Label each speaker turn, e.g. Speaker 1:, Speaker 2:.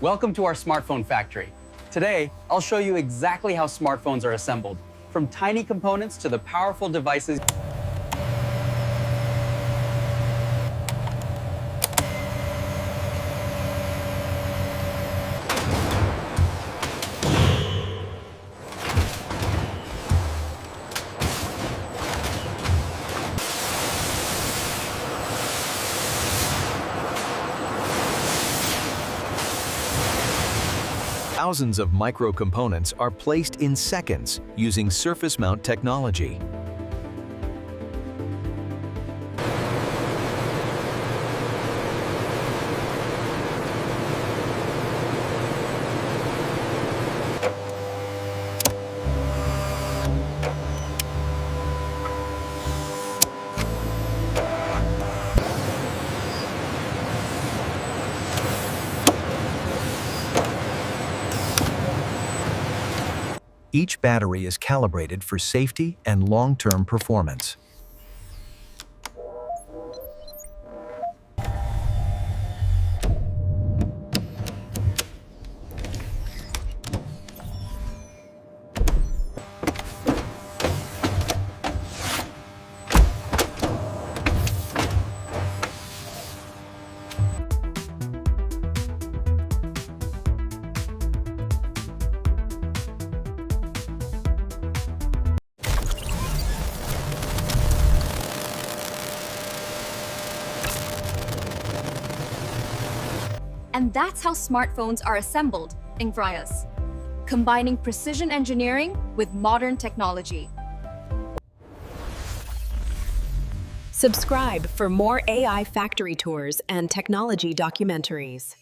Speaker 1: Welcome to our smartphone factory. Today, I'll show you exactly how smartphones are assembled, from tiny components to the powerful devices.
Speaker 2: Thousands of micro-components are placed in seconds using surface mount technology. Each battery is calibrated for safety and long-term performance.
Speaker 3: And that's how smartphones are assembled in Gryas, combining precision engineering with modern technology.
Speaker 4: Subscribe for more AI factory tours and technology documentaries.